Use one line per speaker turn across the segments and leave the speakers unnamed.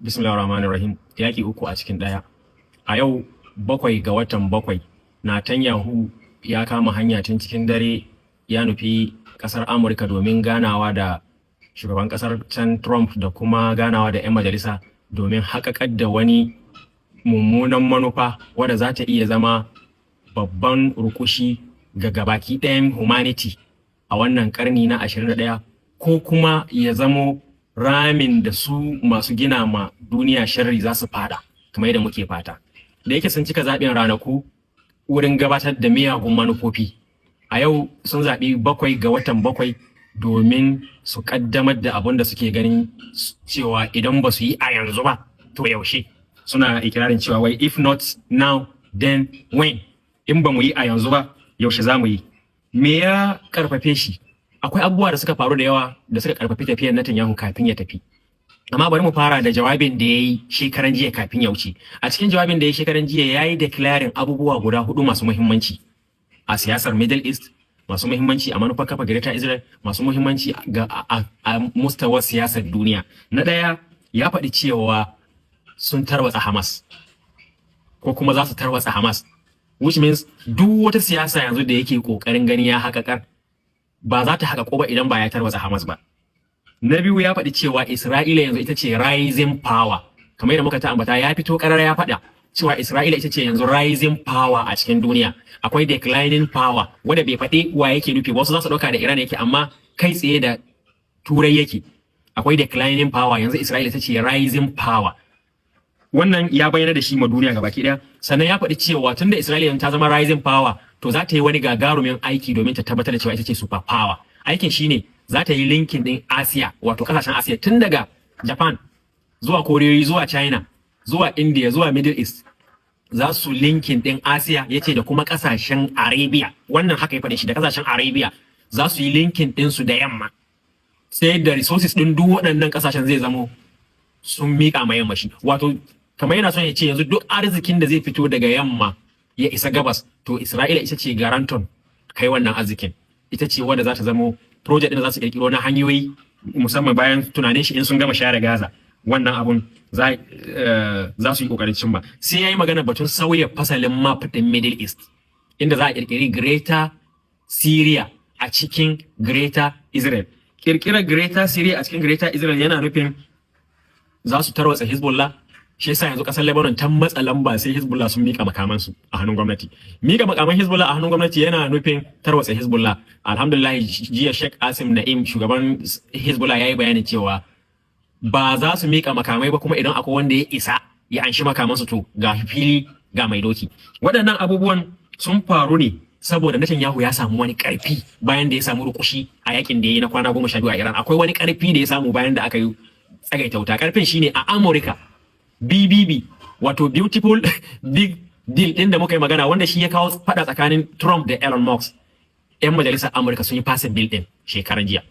Bismillahirrahmanirrahim. Yaƙi uku a cikin ɗaya. A yau 7 ga watan 7, Netanyahu ya kama hanya tun cikin dare ya nufi ƙasar Amurka domin ganawa da shugaban ƙasar can Trump da kuma ganawa da 'yan majalisa domin haƙaƙar da wani mummunan manufa wadda za ta iya zama babban rukushi ga gabaki ɗayan humanity a wannan ƙarni na 21, ko kuma ya zamo ramin da su masu gina ma duniya sharri za su fada kamar yadda muke fata. Da yake sun cika zaɓin ranaku wurin gabatar da miyagun manufofi, a yau sun zaɓi 7 ga watan 7 domin su ƙaddamar da abin da suke ganin cewa idan ba su yi a yanzu ba to yaushe. Suna ikirarin cewa wai if not now then when, in ba mu yi a yanzu ba yaushe za mu yi. Me ya karfafe shi? Akwai abubuwa da suka faru da yawa da suka karfafi tafiyar Netanyahu kafin ya tafi. Amma bari mu fara da jawabin da ya yi shekaran jiya kafin ya wuce. A cikin jawabin da ya yi shekaran jiya ya yi declaring abubuwa guda 4 masu muhimmanci a siyasar Middle East, masu muhimmanci a manufar kafa Greater Israel, masu muhimmanci ga a mustawar siyasar duniya. Na ɗaya, ya faɗi cewa sun tarwatsa Hamas ko kuma za su tarwatsa Hamas, which means duk wata siyasa yanzu da yake kokarin gani ya haƙaƙar ba za ta haƙaƙo ba idan ba ya tarwatsa Hamas ba. Na biyu, ya faɗi cewa Isra'ila yanzu ita ce rising power. Kamar yadda muka ta ambata, ya fito ƙarar ya faɗa cewa Isra'ila ita ce yanzu rising power a cikin duniya. Akwai declining power wanda bai faɗi wa yake nufi, wasu za su ɗauka da Iran yake, amma kai tsaye da Turai yake. Akwai declining power, yanzu Isra'ila ita ce rising power. Wannan ya bayyana da shi ma duniya gabaki ɗaya. Sannan ya faɗi cewa tunda Isra'ila ta zama rising power, to za ta yi wani gagarumin aiki domin ta tabbatar da cewa ita ce super power. Aikin shine za ta yi linkin din Asiya, wato kasashen Asiya tun daga Japan zuwa Koreyoyi zuwa China zuwa India zuwa Middle East, za su linkin din Asiya, yace da kuma kasashen Arabia. Wannan haka ya faɗi shi, da kasashen Arabia za su yi linkin din su da yamma, sai da resources din duk waɗannan kasashen zai zamo sun miƙa ma yamma shi. Wato kamar yana son ya ce yanzu duk arzikin da zai fito daga yamma ya isa gabas, to Isra'ila ita ce garanton kai wannan arzikin. Ita ce wadda za ta zamo project din da za su kirkiro na hanyoyi, musamman bayan tunanin shi in sun gama share Gaza. Wannan abun za su yi kokarin cimma. Sai ya yi magana batun sauya fasalin map din Middle East, inda za a kirkiri Greater Syria a cikin Greater Israel. Kirkirar Greater Syria a cikin Greater Israel yana nufin za su tarwatsa Hezbollah. Shi yasa yanzu kasar Lebanon ta matsa lamba sai Hezbollah sun mika makamansu a hannun gwamnati. Mika makaman Hezbollah a hannun gwamnati yana nufin tarwatsa Hezbollah. Alhamdulillah, jiya Sheikh Asim Na'im, shugaban Hezbollah, ya yi bayanin cewa ba za su mika makamai ba, kuma idan akwai wanda ya isa ya anshi makamansu to ga fili ga mai doki. Waɗannan abubuwan sun faru ne saboda Netanyahu ya samu wani ƙarfi bayan da ya samu rukushi a yakin da ya yi na kwana 12 a Iran. Akwai wani ƙarfi da ya samu bayan da aka yi tsagaita wuta. Ƙarfin shine a Amurka, BBB, wato Beautiful Big Deal ɗin da muka yi magana, wanda shi ya kawo faɗa tsakanin Trump da Elon Musk. 'Yan majalisar Amurka sun yi passing bill ɗin shekaran jiya.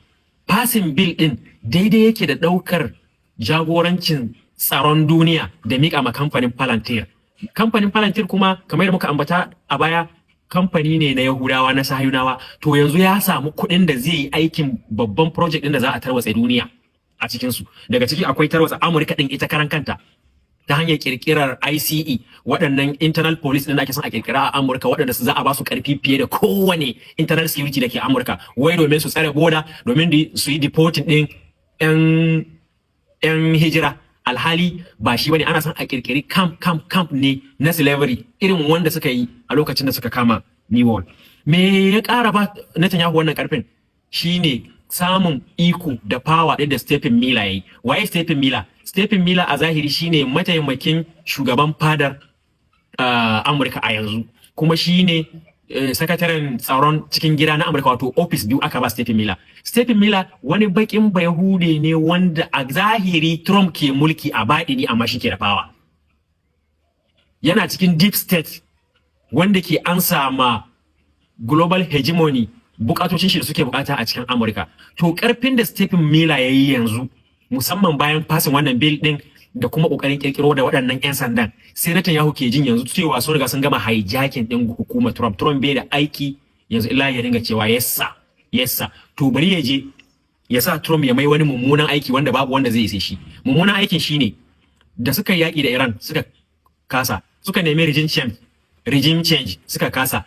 Passing bill ɗin daidai yake da ɗaukar jagorancin tsaron duniya da miƙa ma kamfanin Palantir. Kamfanin Palantir kuma, kamar yadda muka ambata a baya, kamfani ne na Yahudawa, na Sahiyunawa. To yanzu ya samu kuɗin da zai yi aikin babban project ɗin da za a tarwatsa duniya a cikinsu. Daga ciki akwai tarwatsa Amurka ɗin ita karan kanta ta hanyar kirkirar ICE, waɗannan internal police ɗin da ake son a kirkira a Amurka, waɗanda su za a ba su ƙarfi fiye da kowane internal security da ke Amurka, wai domin su tsare boda, domin su yi deporting ɗin 'yan hijira. Alhali ba shi bane, ana son a kirkiri camp ne na slavery irin wanda suka yi a lokacin da suka kama New World. Me ya ƙara ba Netanyahu wannan ƙarfin? Shine samun iko da power ɗin da Stephen Miller ya yi. Waye Stephen Miller? Stephen Miller a zahiri shine mataimakin shugaban fadar Amurka a yanzu, kuma shine sakataren tsaron cikin gida na Amurka, wato office biyu aka ba Stephen Miller. Stephen Miller wani bakin Bayahude ne wanda a zahiri Trump ke mulki, a baɗini amma shi ke da power. Yana cikin deep state wanda ke ansa ma global hegemony bukatocin shi da suke bukata a cikin Amurka. To karfin da Stephen Miller ya yi yanzu, musamman bayan fasin wannan bill din da kuma kokarin kirkiro da waɗannan 'yan sandan, sai Netanyahu ke jin yanzu cewa sun riga sun gama hijacking din hukumar Trump. Trump bai da aiki yanzu illa ya dinga cewa yes sir. To bari ya je ya sa Trump ya mai wani mummunan aiki wanda babu wanda zai yi sai shi. Mummunan aikin shine da suka yaƙi da Iran suka kasa, suka nemi regime change suka kasa.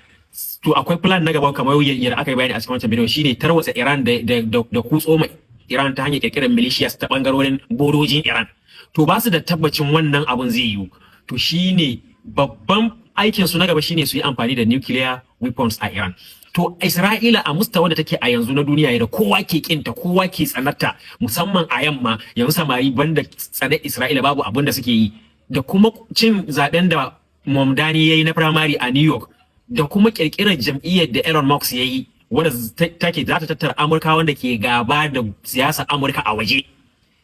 To akwai plan na gaba kamar yadda aka yi bayani a cikin wancan bidiyo, shine tarwatsa Iran da kutso mai Iran ta hanyar kirkirar militias ta bangarorin bodojin Iran. To ba su da tabbacin wannan abun zai yiwu. To shine babban aikin su na gaba shine su yi amfani da nuclear weapons a Iran. To Isra'ila a mustawa da take a yanzu na duniya da kowa ke kinta, kowa ke tsanarta, musamman a yamma, yanzu samari banda tsanar Isra'ila babu abin da suke yi, da kuma cin zaben da Mamdani yayi na primary a New York, da kuma kirkirar jam'iyyar da Elon Musk yayi wanda take za ta tattara Amurka wanda ke gaba da siyasar Amurka a waje,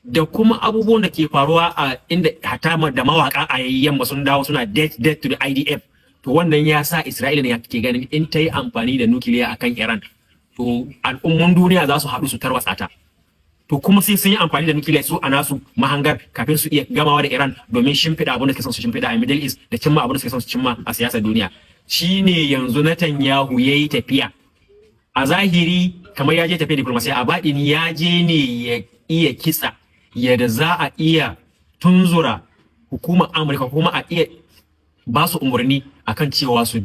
da kuma abubuwan da ke faruwa a inda hatama da mawaka a yamma sun dawo suna death to the IDF. To wannan ya sa Isra'ila ne ke ganin in ta yi amfani da nukiliya akan Iran, to al'ummun duniya za su haɗu su tarwatsa ta. To kuma sai sun yi amfani da nukiliya su a nasu mahangar kafin su iya gamawa da Iran domin shimfiɗa abin da suke son su shimfiɗa a Middle East da cimma abin da suke son su cimma a siyasar duniya. Shine yanzu Netanyahu ya yi tafiya. A zahiri kamar ya je tafiya diplomasiya, a baɗini ya je ne ya iya kitsa yadda za a iya tunzura hukumar Amurka kuma a iya ba su umarni akan cewa su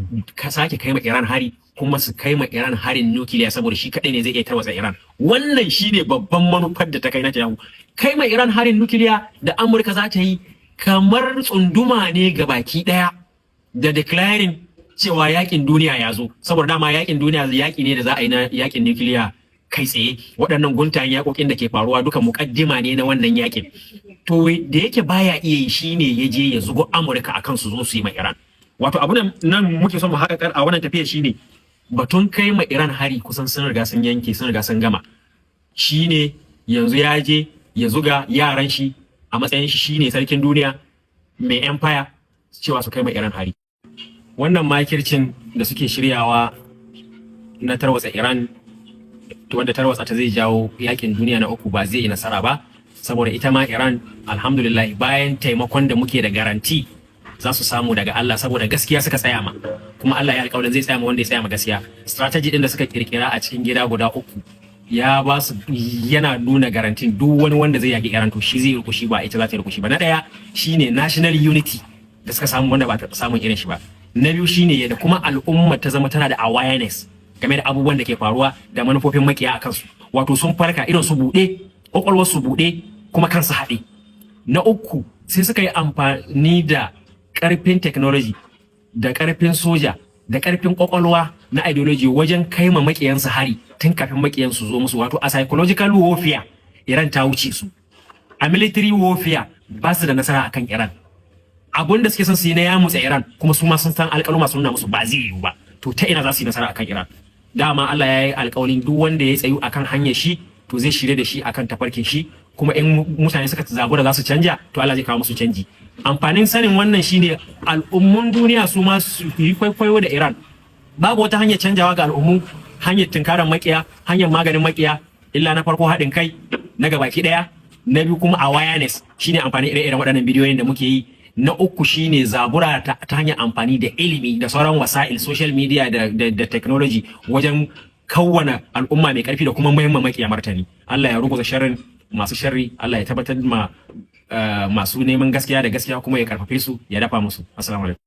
sake kai ma Iran hari, kuma su kai ma Iran harin nukiliya saboda shi kadai ne zai iya tarwatsa Iran. Wannan shine babban manufar da ta kai Netanyahu. Kai ma Iran harin nukiliya da Amurka za ta yi kamar tsunduma ne ga baki daya da declaring cewa yakin duniya ya zo, saboda dama yakin duniya yaki ne da za a yi na yakin nukiliya kai tsaye. Waɗannan guntayen yakokin da ke faruwa duka muƙaddima ne na wannan yakin. To da yake baya iya yi shine ya je ya zugo Amurka akan su zo su yi ma Iran. Wato abu nan muke son mu haƙaƙar a wannan tafiya shine batun kai ma Iran hari kusan sun riga sun yanke, sun riga sun gama. Shine yanzu ya je ya zuga yaran shi a matsayin shi shine sarkin duniya mai empire cewa su kai ma Iran hari. Wannan makircin da suke shiryawa na tarwatsa Iran, wanda tarwatsa ta zai jawo yakin duniya na uku, ba zai yi nasara ba, saboda ita ma Iran alhamdulillah bayan taimakon da muke da garanti za su samu daga Allah, saboda gaskiya suka tsaya ma, kuma Allah ya alƙawarin zai tsaya ma wanda ya tsaya ma gaskiya. Strategy din da suka kirkira a cikin gida guda uku ya ba su, yana nuna garantin duk wani wanda zai yaki Iran to shi zai rukushi ba ita za ta rukushi ba. Na daya shine national unity da suka samu wanda ba ta samun irin shi ba. Na biyu shine yadda kuma al'umma ta zama tana da awareness game da abubuwan da ke faruwa da manufofin makiya a kansu, wato sun farka irin su buɗe, kwakwalwar su buɗe, kuma kansu haɗe. Na uku sai suka yi amfani da ƙarfin technology da ƙarfin soja da ƙarfin kwakwalwa na ideology wajen kai ma makiyansu hari tun kafin makiyansu zo musu. Wato a psychological warfare Iran ta wuce su, a military warfare ba su da nasara akan Iran. Abun da suke son su yi na ya mutsa Iran kuma su ma sun san alƙaluma sun nuna musu ba zai yiwu ba, to ta ina za su yi nasara akan Iran? Dama Allah ya yi alƙawarin duk wanda ya tsayu akan hanyar shi to zai shirye da shi akan tafarkin shi, kuma in mutane suka zabura za su canja to Allah zai kawo musu canji. Amfanin sanin wannan shine al'ummun duniya su ma su yi kwaikwayo da Iran. Babu wata hanyar canjawa ga al'ummu, hanyar tunkarar makiya, hanyar maganin makiya, illa na farko haɗin kai na gabaki ɗaya, na biyu kuma awareness shine amfani ire-iren waɗannan bidiyoyin da muke yi, na uku shine zabura ta hanyar amfani da ilimi da sauran wasa'il social media da technology wajen kawwana al'umma mai karfi da kuma muhimman makiya martani. Allah ya ruguza sharrin masu sharri, Allah ya tabbatar ma masu neman gaskiya da gaskiya kuma ya karfafe su, ya dafa musu. Assalamu alaikum.